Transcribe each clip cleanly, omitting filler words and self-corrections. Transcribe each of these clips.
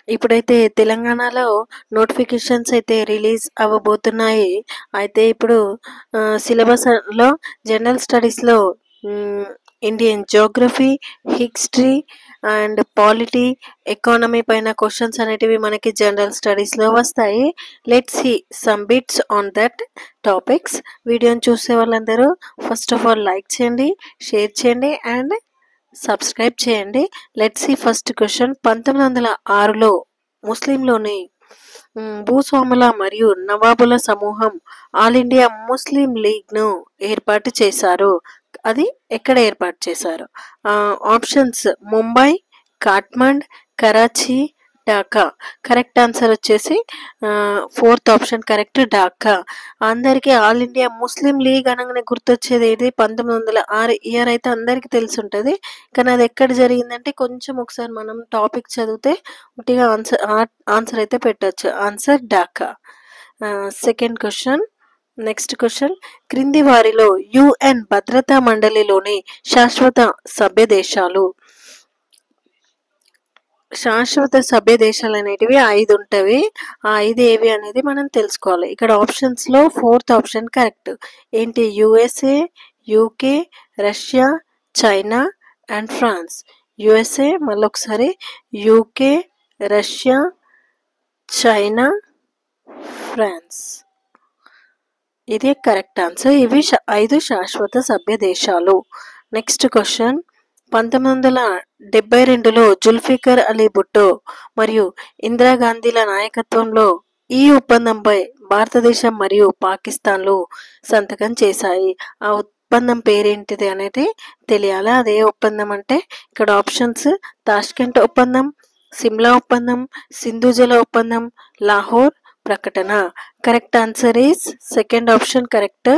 ఇప్పుడైతే తెలంగాణలో నోటిఫికేషన్స్ అయితే రిలీజ్ అవ్వబోతున్నాయి. అయితే ఇప్పుడు సిలబస్‌లో జనరల్ స్టడీస్‌లో Indian geography, history and polity, economy పైన క్వెషన్స్ అనేటివి మనకి జనరల్ స్టడీస్‌లో వస్తాయి. Let's see some bits on that topics. వీడియోని చూసే వాళ్ళందరూ ఫస్ట్ ఆఫ్ ఆల్ లైక్ చేయండి, షేర్ చేయండి అండ్ సబ్స్క్రైబ్ చేయండి. Let's see first question. 1906లో ముస్లింలోని భూస్వాముల మరియు నవాబుల సమూహం ఆల్ ఇండియా ముస్లిం లీగ్ను ఏర్పాటు చేశారు. అది ఎక్కడ ఏర్పాటు చేశారు? Options Mumbai, Kathmandu, Karachi, Dhaka. Correct answer వచ్చేసి ఫోర్త్ ఆప్షన్ కరెక్ట్, ఢాకా. అందరికీ ఆల్ ఇండియా ముస్లిం లీగ్ అనగానే గుర్తొచ్చేది ఏది? 1906 ఇయర్ అయితే అందరికీ తెలిసి ఉంటుంది. కానీ అది ఎక్కడ జరిగిందంటే కొంచెం ఒకసారి మనం టాపిక్ చదివితే ఉట్టిగా ఆన్సర్ అయితే పెట్టచ్చు. Answer Dhaka. Second question. Next question. క్రింది వారిలో యుఎన్ భద్రతా మండలిలోని శాశ్వత సభ్య దేశాలు అనేటివి 5 ఉంటవి. ఆ 5 ఏవి అనేది మనం తెలుసుకోవాలి. ఇక్కడ ఆప్షన్స్ లో ఫోర్త్ ఆప్షన్ కరెక్ట్. ఏంటి? USA, UK, Russia, China and France. USA, మళ్ళీ ఒకసారి యూకే, రష్యా, చైనా, ఫ్రాన్స్. ఇది కరెక్ట్ ఆన్సర్. ఇవి 5 శాశ్వత సభ్య దేశాలు. Next question. 1972లో జుల్ఫికర్ అలీ భుట్టో మరియు ఇందిరాగాంధీల నాయకత్వంలో ఈ ఒప్పందంపై భారతదేశం మరియు పాకిస్తాన్లు సంతకం చేశాయి. ఆ ఒప్పందం పేరేంటిది అనేది తెలియాలా? అదే ఒప్పందం అంటే ఇక్కడ ఆప్షన్స్ తాష్కెంట్ ఒప్పందం, సిమ్లా ఒప్పందం, సింధు జల ఒప్పందం, లాహోర్ ప్రకటన. Correct answer is second option correct,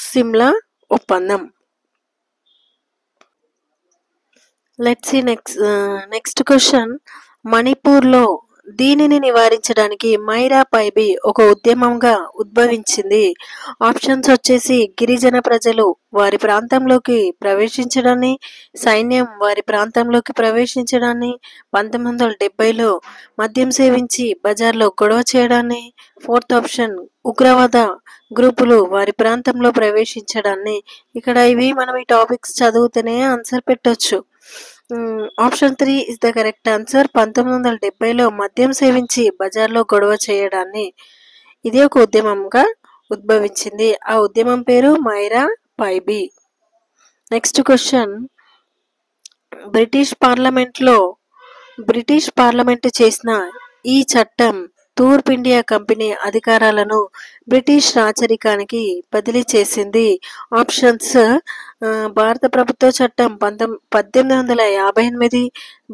Simla ఒప్పందం. Let's see next question. మణిపూర్లో దీనిని నివారించడానికి మైరా పైబి ఒక ఉద్యమంగా ఉద్భవించింది. ఆప్షన్స్ వచ్చేసి గిరిజన ప్రజలు వారి ప్రాంతంలోకి ప్రవేశించడాన్ని, సైన్యం వారి ప్రాంతంలోకి ప్రవేశించడాన్ని, 1970లో మద్యం సేవించి బజార్లో గొడవ చేయడాన్ని, ఫోర్త్ ఆప్షన్ ఉగ్రవాద గ్రూపులు వారి ప్రాంతంలో ప్రవేశించడాన్ని. ఇక్కడ ఇవి మనం ఈ టాపిక్స్ చదివితేనే ఆన్సర్ పెట్టొచ్చు. Option 3 is the correct answer. 1970లో మద్యం సేవించి బజార్లో గొడవ చేయడాన్ని. ఇది ఒక ఉద్యమంగా ఉద్భవించింది. ఆ ఉద్యమం పేరు Meira Paibi. Next question. British parliament చేసిన ఈ చట్టం తూర్పు ఇండియా కంపెనీ అధికారాలను బ్రిటిష్ రాచరికానికి బదిలీ చేసింది. ఆప్షన్స్ భారత ప్రభుత్వ చట్టం 1858,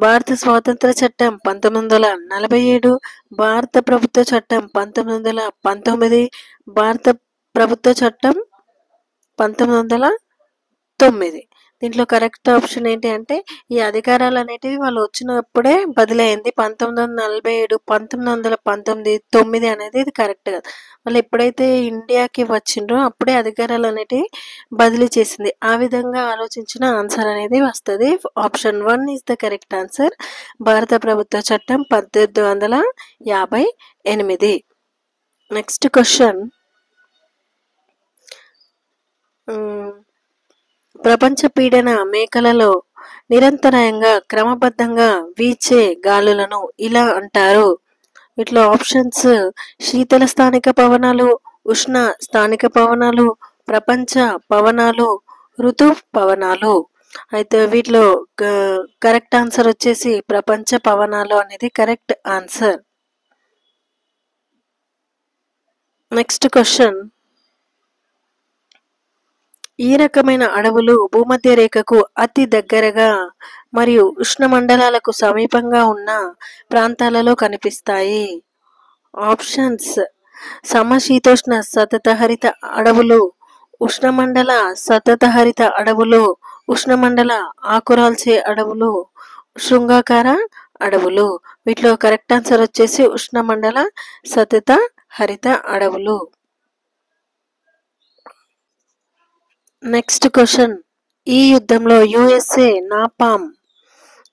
భారత స్వాతంత్ర చట్టం 1947, భారత ప్రభుత్వ చట్టం 1919, భారత ప్రభుత్వ చట్టం 1909. దీంట్లో కరెక్ట్ ఆప్షన్ ఏంటి అంటే ఈ అధికారాలు అనేటివి వాళ్ళు వచ్చినప్పుడే బదిలైంది. 1947, 1919, 9 అనేది ఇది కరెక్ట్ కాదు. వాళ్ళు ఎప్పుడైతే ఇండియాకి వచ్చిండ్రో అప్పుడే అధికారాలు అనేటివి బదిలీ చేసింది. ఆ విధంగా ఆలోచించిన ఆన్సర్ అనేది వస్తుంది. Option 1 is the correct answer. భారత ప్రభుత్వ చట్టం 1858. Next question. ప్రపంచ పీడన మేఖలలో నిరంతరాయంగా క్రమబద్ధంగా వీచే గాలులను ఇలా అంటారు. వీటిలో ఆప్షన్స్ శీతల స్థానిక పవనాలు, ఉష్ణ స్థానిక పవనాలు, ప్రపంచ పవనాలు, ఋతు పవనాలు. అయితే వీటిలో కరెక్ట్ ఆన్సర్ వచ్చేసి ప్రపంచ పవనాలు అనేది కరెక్ట్ ఆన్సర్. Next question. ఈ రకమైన అడవులు భూమధ్య రేఖకు అతి దగ్గరగా మరియు ఉష్ణమండలాలకు సమీపంగా ఉన్న ప్రాంతాలలో కనిపిస్తాయి. ఆప్షన్స్ సమశీతోష్ణ సతత హరిత అడవులు, ఉష్ణమండల సతత హరిత అడవులు, ఉష్ణమండల ఆకురాల్చే అడవులు, శృంగాకార అడవులు. వీటిలో కరెక్ట్ ఆన్సర్ వచ్చేసి ఉష్ణమండల సతత హరిత అడవులు. Next question. ఈ యుద్ధంలో యుఎస్ఏ నాపామ్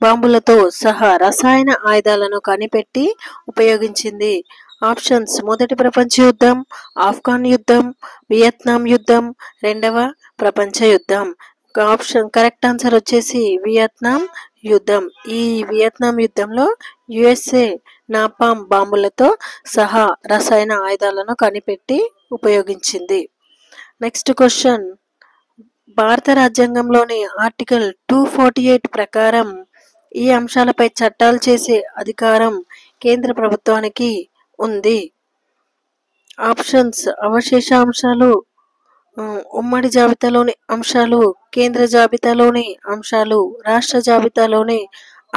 బాంబులతో సహా రసాయన ఆయుధాలను కనిపెట్టి ఉపయోగించింది? ఆప్షన్స్: మొదటి ప్రపంచ యుద్ధం, ఆఫ్ఘన్ యుద్ధం, వియత్నాం యుద్ధం, రెండవ ప్రపంచ యుద్ధం. ఆప్షన్ కరెక్ట్ ఆన్సర్ వచ్చేసి వియత్నాం యుద్ధం. ఈ వియత్నాం యుద్ధంలో యుఎస్ఏ నాపామ్ బాంబులతో సహా రసాయన ఆయుధాలను కనిపెట్టి ఉపయోగించింది. నెక్స్ట్ క్వశ్చన్: భారత రాజ్యాంగంలోని ఆర్టికల్ 248 ప్రకారం ఈ అంశాలపై చట్టాలు చేసే అధికారం కేంద్ర ప్రభుత్వానికి ఉంది? ఆప్షన్స్: అవశేష అంశాలు, ఉమ్మడి జాబితాలోని అంశాలు, కేంద్ర జాబితాలోని అంశాలు, రాష్ట్ర జాబితాలోని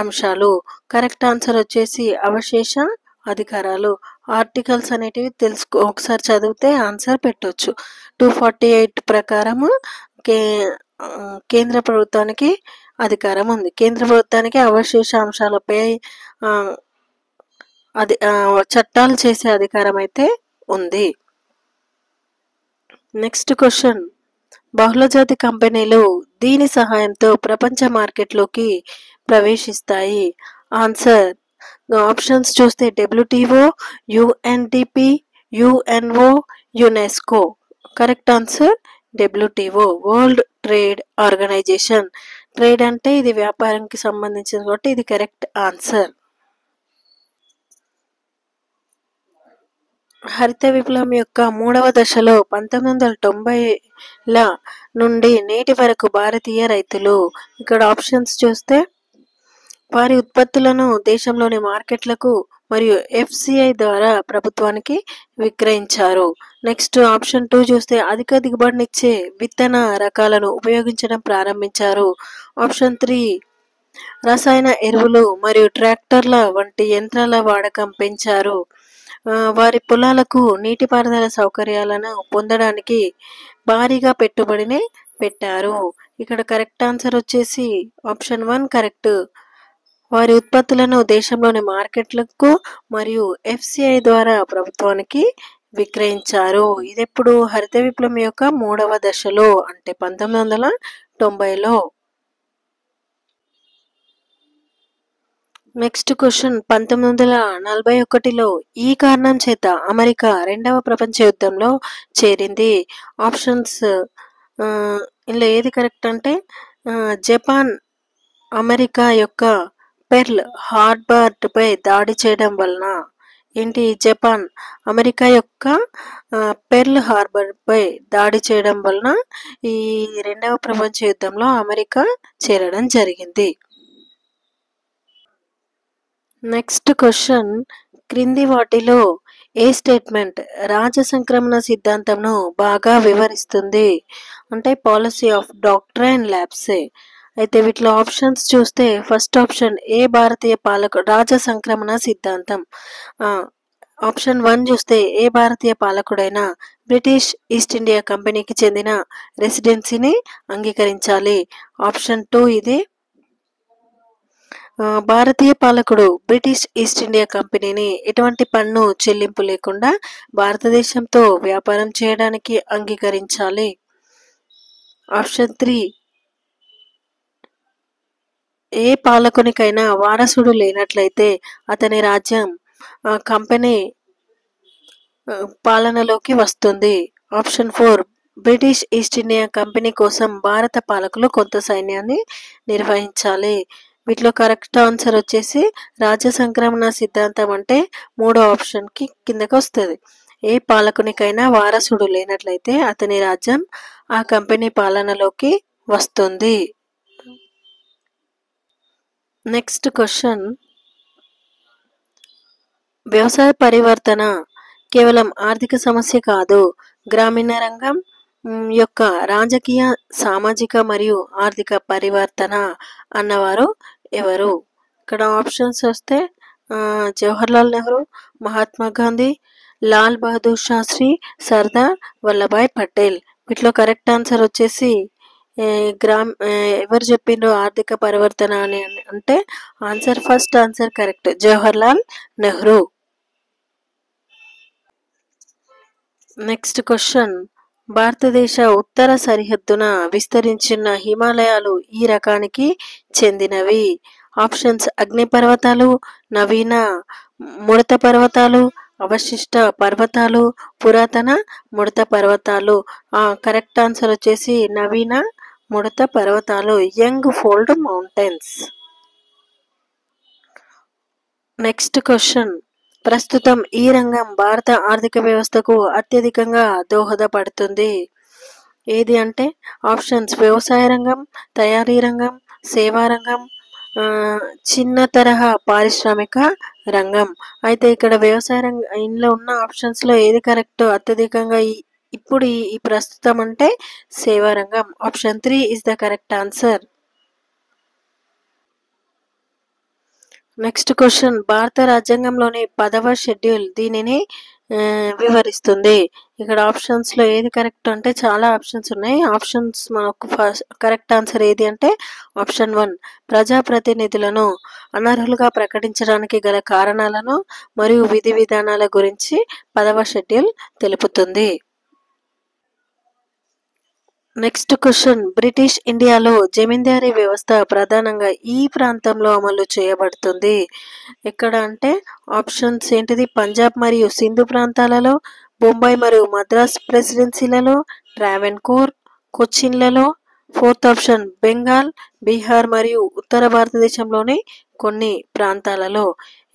అంశాలు. కరెక్ట్ ఆన్సర్ వచ్చేసి అవశేష అధికారాలు. ఆర్టికల్స్ అనేటివి ఒకసారి చదివితే ఆన్సర్ పెట్టొచ్చు. 248 ప్రకారము కేంద్ర ప్రభుత్వానికి అధికారం ఉంది. కేంద్ర ప్రభుత్వానికి అవశేష అంశాలపై చట్టాలు చేసే అధికారం అయితే ఉంది. నెక్స్ట్ క్వశ్చన్: బహుళజాతి కంపెనీలు దీని సహాయంతో ప్రపంచ మార్కెట్లోకి ప్రవేశిస్తాయి? ఆన్సర్ ఆప్షన్స్ చూస్తే WTO, UNDP, UNO, UNESCO. Correct answer WTO, world trade organization. Trade అంటే ఇది వ్యాపారానికి సంబంధించింది కాబట్టి ఇది కరెక్ట్ ఆన్సర్. హరిత విప్లవం యొక్క 3వ దశలో 1990ల నుండి నేటి వరకు భారతీయ రైతులు, ఇక్కడ ఆప్షన్స్ చూస్తే వారి ఉత్పత్తులను దేశంలోని మార్కెట్లకు మరియు FCI ద్వారా ప్రభుత్వానికి విక్రయించారు. నెక్స్ట్ ఆప్షన్ 2 చూస్తే అధిక దిగుబడినిచ్చే విత్తన రకాలను ఉపయోగించడం ప్రారంభించారు. ఆప్షన్ 3 రసాయన ఎరువులు మరియు ట్రాక్టర్ల వంటి యంత్రాల వాడకం పెంచారు. వారి పొలాలకు నీటిపారుదల సౌకర్యాలను పొందడానికి భారీగా పెట్టుబడిని పెట్టారు. ఇక్కడ కరెక్ట్ ఆన్సర్ వచ్చేసి ఆప్షన్ 1 కరెక్ట్. వారి ఉత్పత్తులను దేశంలోని మార్కెట్లకు మరియు FCI ద్వారా ప్రభుత్వానికి విక్రయించారు. ఇది ఎప్పుడు? హరిత విప్లవం యొక్క 3వ దశలో, అంటే 1990లో. నెక్స్ట్ క్వశ్చన్: 1941లో ఈ కారణం చేత అమెరికా 2వ ప్రపంచ యుద్ధంలో చేరింది? ఆప్షన్స్ ఇందులో ఏది కరెక్ట్ అంటే జపాన్ అమెరికా యొక్క పెర్ల్ హార్బర్ పై దాడి చేయడం వలన. ఏంటి? జపాన్ అమెరికా యొక్క పెర్ల్ హార్బర్ పై దాడి చేయడం వలన ఈ 2వ ప్రపంచ యుద్ధంలో అమెరికా చేరడం జరిగింది. నెక్స్ట్ క్వశ్చన్: క్రింది వాటిలో ఏ స్టేట్మెంట్ రాజసంక్రమణ సిద్ధాంతంను బాగా వివరిస్తుంది? అంటే పాలసీ ఆఫ్ డాక్ట్రైన్ ల్యాబ్సే. అయితే వీటిలో ఆప్షన్స్ చూస్తే ఫస్ట్ ఆప్షన్ ఏ భారతీయ పాలకుడు రాజసంక్రమణ సిద్ధాంతం. ఆప్షన్ 1 చూస్తే ఏ భారతీయ పాలకుడైనా బ్రిటిష్ ఈస్ట్ ఇండియా కంపెనీకి చెందిన రెసిడెన్సీని అంగీకరించాలి. ఆప్షన్ 2 ఇది. భారతీయ పాలకుడు బ్రిటిష్ ఈస్ట్ ఇండియా కంపెనీని ఎటువంటి పన్ను చెల్లింపు లేకుండా భారతదేశంతో వ్యాపారం చేయడానికి అంగీకరించాలి. ఆప్షన్ 3 ఏ పాలకునికైనా వారసుడు లేనట్లయితే అతని రాజ్యం కంపెనీ పాలనలోకి వస్తుంది. Option 4 British east India company కోసం భారత పాలకులు కొంత సైన్యాన్ని నిర్వహించాలి. వీటిలో కరెక్ట్ ఆన్సర్ వచ్చేసి రాజసంక్రమణ సిద్ధాంతం అంటే 3వ ఆప్షన్ కిందకి వస్తుంది. ఏ పాలకునికైనా వారసుడు లేనట్లయితే అతని రాజ్యం ఆ కంపెనీ పాలనలోకి వస్తుంది. నెక్స్ట్ క్వశ్చన్: వ్యవసాయ పరివర్తన కేవలం ఆర్థిక సమస్య కాదు, గ్రామీణ రంగం యొక్క రాజకీయ, సామాజిక మరియు ఆర్థిక పరివర్తన అన్నవారు ఎవరు? ఇక్కడ ఆప్షన్స్ వస్తే జవహర్లాల్ నెహ్రూ, మహాత్మా గాంధీ, లాల్ బహదూర్ శాస్త్రి, సర్దార్ వల్లభాయ్ పటేల్. వీటిలో కరెక్ట్ ఆన్సర్ వచ్చేసి ఎవరు చెప్పిండ్రు ఆర్థిక పరివర్తన అని అంటే answer first answer correct, Jawaharlal Nehru. Next question: భారతదేశ ఉత్తర సరిహద్దున విస్తరించిన హిమాలయాలు ఈ రకానికి చెందినవి? ఆప్షన్స్ అగ్నిపర్వతాలు, నవీన ముడత పర్వతాలు, అవశిష్ట పర్వతాలు, పురాతన ముడత పర్వతాలు. కరెక్ట్ ఆన్సర్ వచ్చేసి నవీన ముడత పర్వతాలు, young fold mountains. Next question, ప్రస్తుతం ఈ రంగం భారత ఆర్థిక వ్యవస్థకు అత్యధికంగా దోహదపడుతుంది. ఏది అంటే ఆప్షన్స్ వ్యవసాయ రంగం, తయారీ రంగం, సేవా రంగం, చిన్న తరహా పారిశ్రామిక రంగం. అయితే ఇక్కడ వ్యవసాయ రంగం ఇందులో ఉన్న ఆప్షన్స్లో ఏది కరెక్ట్? అత్యధికంగా ఇప్పుడు ఈ ప్రస్తుతం అంటే సేవా రంగం. Option 3 is the correct answer. Next question, భారత రాజ్యాంగంలోని 10వ షెడ్యూల్ దీనిని వివరిస్తుంది. ఇక్కడ ఆప్షన్స్లో ఏది కరెక్ట్ అంటే చాలా ఆప్షన్స్ ఉన్నాయి. ఆప్షన్స్ మనకు ఫస్ట్ కరెక్ట్ ఆన్సర్ ఏది అంటే ఆప్షన్ 1, ప్రజాప్రతినిధులను అనర్హులుగా ప్రకటించడానికి గల కారణాలను మరియు విధి విధానాల గురించి 10వ షెడ్యూల్ తెలుపుతుంది. నెక్స్ట్ క్వశ్చన్, బ్రిటిష్ ఇండియాలో జమీందారీ వ్యవస్థ ప్రధానంగా ఈ ప్రాంతంలో అమలు చేయబడుతుంది. ఎక్కడ అంటే ఆప్షన్స్ ఏంటిది? పంజాబ్ మరియు సింధు ప్రాంతాలలో, బొంబాయి మరియు మద్రాస్ ప్రెసిడెన్సీలలో, ట్రావెన్కోర్, కొచ్చిన్లలో. ఫోర్త్ ఆప్షన్ బెంగాల్, బీహార్ మరియు ఉత్తర భారతదేశంలోని కొన్ని ప్రాంతాలలో.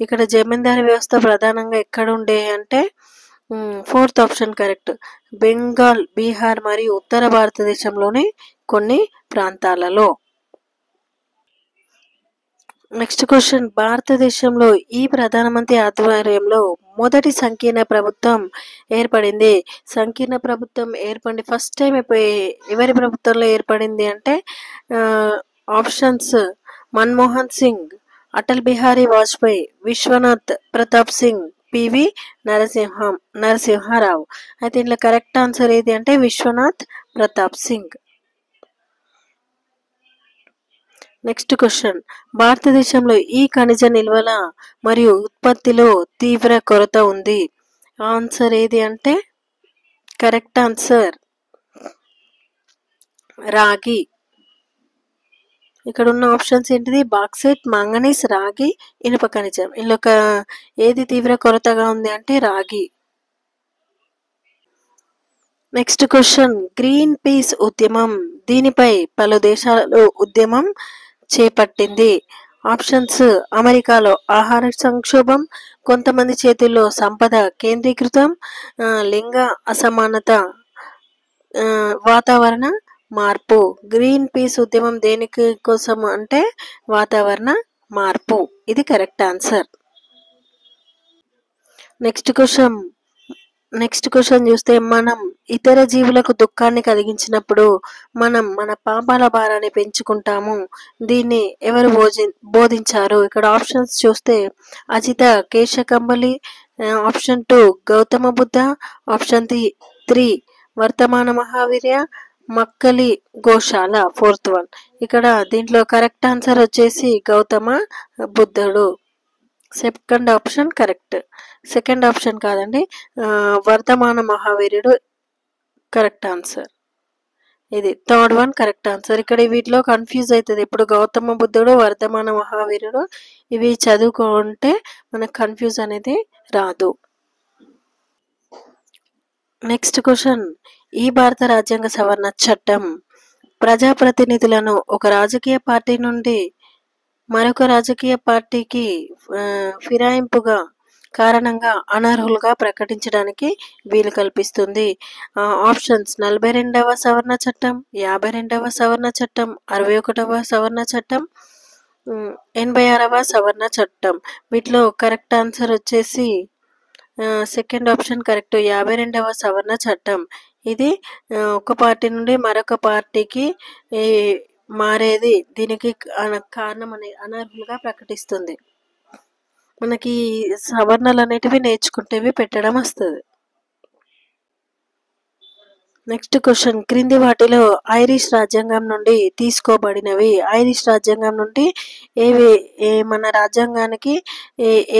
ఇక్కడ జమీందారీ వ్యవస్థ ప్రధానంగా ఎక్కడ ఉండే అంటే fourth option correct, Bengal, Bihar మరియు ఉత్తర భారతదేశంలోని కొన్ని ప్రాంతాలలో. నెక్స్ట్ క్వశ్చన్, భారతదేశంలో ఈ ప్రధానమంత్రి ఆధ్వర్యంలో మొదటి సంకీర్ణ ప్రభుత్వం ఏర్పడింది. సంకీర్ణ ప్రభుత్వం ఏర్పడి ఫస్ట్ టైం ఎవరి ప్రభుత్వంలో ఏర్పడింది అంటే ఆప్షన్స్ మన్మోహన్ సింగ్, అటల్ బిహారీ వాజ్పేయి, విశ్వనాథ్ ప్రతాప్ సింగ్, పివి నరసింహారావు. అయితే ఇందులో కరెక్ట్ ఆన్సర్ ఏది అంటే విశ్వనాథ్ ప్రతాప్ సింగ్. నెక్స్ట్ క్వశ్చన్, భారతదేశంలో ఈ ఖనిజ నిల్వల మరియు ఉత్పత్తిలో తీవ్ర కొరత ఉంది. ఆన్సర్ ఏది అంటే కరెక్ట్ ఆన్సర్ రాగి. ఇక్కడ ఉన్న ఆప్షన్స్ ఏంటిది? బాక్సైట్, మాంగనీస్, రాగి, ఇనుప ఖనిజం. ఇందులో ఏది తీవ్ర కొరతగా ఉంది అంటే రాగి. నెక్స్ట్ క్వశ్చన్, గ్రీన్ పీస్ ఉద్యమం దీనిపై పలు దేశాలలో ఉద్యమం చేపట్టింది. ఆప్షన్స్ అమెరికాలో ఆహార సంక్షోభం, కొంతమంది చేతుల్లో సంపద కేంద్రీకృతం, లింగ అసమానత, వాతావరణ మార్పు. గ్రీన్ పీస్ ఉద్యమం దేనికి కోసం అంటే వాతావరణ మార్పు. ఇది కరెక్ట్ ఆన్సర్. నెక్స్ట్ క్వశ్చన్ చూస్తే, మనం ఇతర జీవులకు దుఃఖాన్ని కలిగించినప్పుడు మనం మన పాపాల భారాన్ని పెంచుకుంటాము. దీన్ని ఎవరు బోధించారు? ఇక్కడ ఆప్షన్స్ చూస్తే అజిత కేశకంబలి, ఆప్షన్ 2 గౌతమ బుద్ధ, ఆప్షన్ 3 వర్తమాన మహావీర్య, మక్కలి గోశాల, ఫోర్త్ వన్. ఇక్కడ దీంట్లో కరెక్ట్ ఆన్సర్ వచ్చేసి గౌతమ బుద్ధుడు. Second option correct. Second option కాదండి, వర్తమాన మహావీరుడు కరెక్ట్ ఆన్సర్. ఇది థర్డ్ వన్ కరెక్ట్ ఆన్సర్. ఇక్కడ వీటిలో కన్ఫ్యూజ్ అవుతుంది. ఇప్పుడు గౌతమ బుద్ధుడు, వర్తమాన మహావీరుడు ఇవి చదువుకుంటే మనకు కన్ఫ్యూజ్ అనేది రాదు. నెక్స్ట్ క్వశ్చన్, ఈ భారత రాజ్యాంగ సవరణ చట్టం ప్రజాప్రతినిధులను ఒక రాజకీయ పార్టీ నుండి మరొక రాజకీయ పార్టీకి ఫిరాయింపుగా కారణంగా అనర్హులుగా ప్రకటించడానికి వీలు కల్పిస్తుంది. ఆప్షన్స్ 42వ సవరణ చట్టం, 52వ సవరణ చట్టం, 61వ సవరణ చట్టం, 86వ సవరణ చట్టం. వీటిలో కరెక్ట్ ఆన్సర్ వచ్చేసి సెకండ్ ఆప్షన్ కరెక్ట్, 52వ సవరణ చట్టం. ఇది ఒక పార్టీ నుండి మరొక పార్టీకి మారేది. దీనికి కారణం అనేది అనర్హులుగా ప్రకటిస్తుంది. మనకి సవరణలు అనేటివి నేర్చుకుంటేవి పెట్టడం వస్తుంది. నెక్స్ట్ క్వశ్చన్ క్రింది వాటిలో ఐరిష్ రాజ్యాంగం నుండి తీసుకోబడినవి. ఐరిష్ రాజ్యాంగం నుండి మన రాజ్యాంగానికి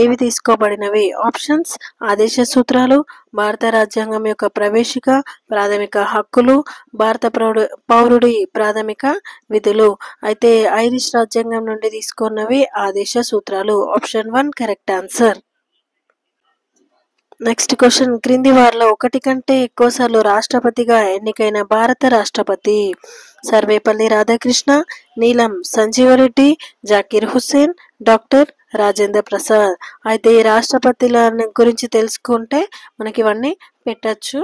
ఏవి తీసుకోబడినవి? ఆప్షన్స్: ఆదేశ సూత్రాలు, భారత రాజ్యాంగం యొక్క ప్రవేశిక, ప్రాథమిక హక్కులు, భారత పౌరుడి ప్రాథమిక విధులు. అయితే ఐరిష్ రాజ్యాంగం నుండి తీసుకున్నవి ఆదేశ సూత్రాలు. Option 1 correct answer. Next question క్రింది వారిలో ఒకటి కంటే ఎక్కువసార్లు రాష్ట్రపతిగా ఎన్నికైన భారత రాష్ట్రపతి: సర్వేపల్లి రాధాకృష్ణ, నీలం సంజీవరెడ్డి, జాకీర్ హుస్సేన్, డాక్టర్ రాజేంద్ర ప్రసాద్. అయితే ఈ రాష్ట్రపతుల గురించి తెలుసుకుంటే మనకి ఇవన్నీ పెట్టచ్చు.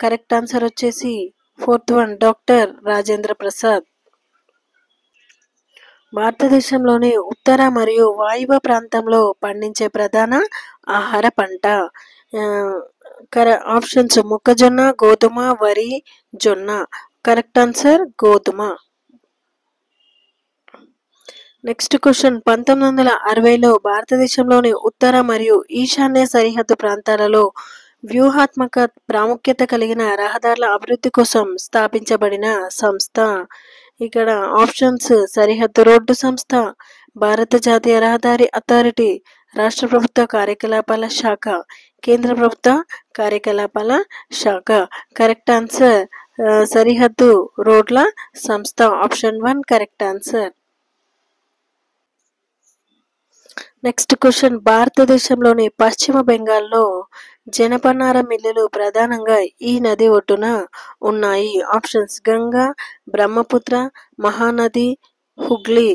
కరెక్ట్ ఆన్సర్ వచ్చేసి 4th one doctor Rajendra Prasad. భారతదేశంలోని ఉత్తర మరియు వాయువ్య ప్రాంతంలో పండించే ప్రధాన ఆహార పంట. ఆప్షన్స్: మొక్కజొన్న, గోధుమ, వరి, జొన్న. కరెక్ట్ ఆన్సర్ గోధుమ. నెక్స్ట్ క్వశ్చన్ 1960లో భారతదేశంలోని ఉత్తర మరియు ఈశాన్య సరిహద్దు ప్రాంతాలలో వ్యూహాత్మక ప్రాముఖ్యత కలిగిన రహదారుల అభివృద్ధి కోసం స్థాపించబడిన సంస్థ. ఇక్కడ ఆప్షన్స్: సరిహద్దు రోడ్డు సంస్థ, భారత జాతీయ రహదారి అథారిటీ, రాష్ట్ర ప్రభుత్వ కార్యకలాపాల శాఖ, కేంద్ర ప్రభుత్వ కార్యకలాపాల శాఖ. కరెక్ట్ ఆన్సర్ సరిహద్దు రోడ్ల సంస్థ. Option 1 correct answer. Next question భారతదేశంలోని పశ్చిమ బెంగాల్లో జనపనార మిల్లులు ప్రధానంగా ఈ నది ఒడ్డున ఉన్నాయి. Options: Ganga, Brahmaputra, Mahanadi, Hooghly.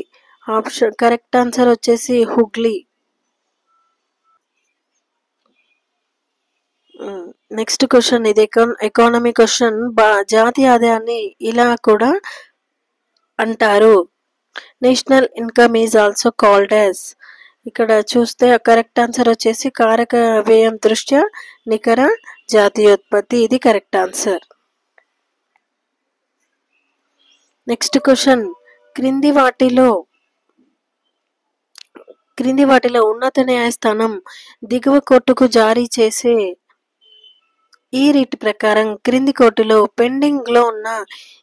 Option correct answer వచ్చేసి హుగ్లీ. నెక్స్ట్ క్వశ్చన్ ఇది ఎకానమీ క్వశ్చన్. జాతీయ ఆదాయాన్ని ఇలా కూడా అంటారు. National income is also called as. ఇక్కడ చూస్తే కరెక్ట్ ఆన్సర్ వచ్చేసి కారక వ్యయం దృష్ట్యా నికర జాతీయోత్పత్తి. ఇది కరెక్ట్ ఆన్సర్. నెక్స్ట్ క్వశ్చన్ క్రింది వాటిలో ఉన్నత న్యాయస్థానం దిగువ కోర్టుకు జారీ చేసే ఈ రిట్ ప్రకారం క్రింది కోర్టులో పెండింగ్ లో ఉన్న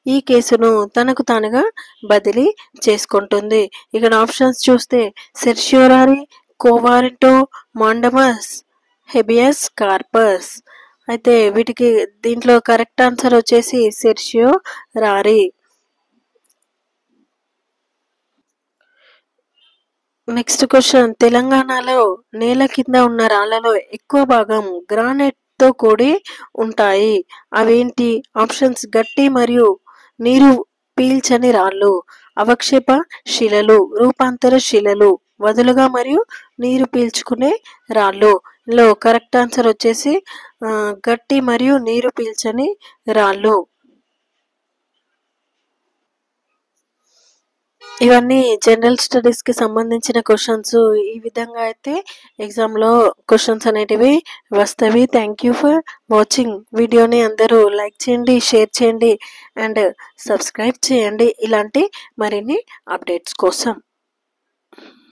ఈ కేసును తనకు తానుగా బదిలీ చేసుకుంటుంది. ఇక్కడ ఆప్షన్స్ చూస్తే సెర్ష్యోరారీ, కోవారెంటో, మాండమస్, హెబియస్ కార్పస్. అయితే దీంట్లో కరెక్ట్ ఆన్సర్ వచ్చేసి సెర్ష్యోరారీ. నెక్స్ట్ క్వశ్చన్ తెలంగాణలో నేల కింద ఉన్న రాళ్లలో ఎక్కువ భాగం గ్రానైట్ తో కూడి ఉంటాయి. అవేంటి? ఆప్షన్స్: గట్టి మరియు నీరు పీల్చని రాళ్ళు, అవక్షేప శిలలు, రూపాంతర శిలలు, వదులుగా మరియు నీరు పీల్చుకునే రాళ్ళు. ఇందులో కరెక్ట్ ఆన్సర్ వచ్చేసి గట్టి మరియు నీరు పీల్చని రాళ్ళు. ఇవన్నీ జనరల్ స్టడీస్ కి సంబంధించిన క్వశ్చన్స్. ఈ విధంగా అయితే ఎగ్జామ్ లో క్వశ్చన్స్ అనేటివి వస్తాయి. Thank you for watching. వీడియోని అందరూ లైక్ చేయండి, షేర్ చేయండి అండ్ సబ్స్క్రైబ్ చేయండి ఇలాంటి మరిన్ని అప్డేట్స్ కోసం.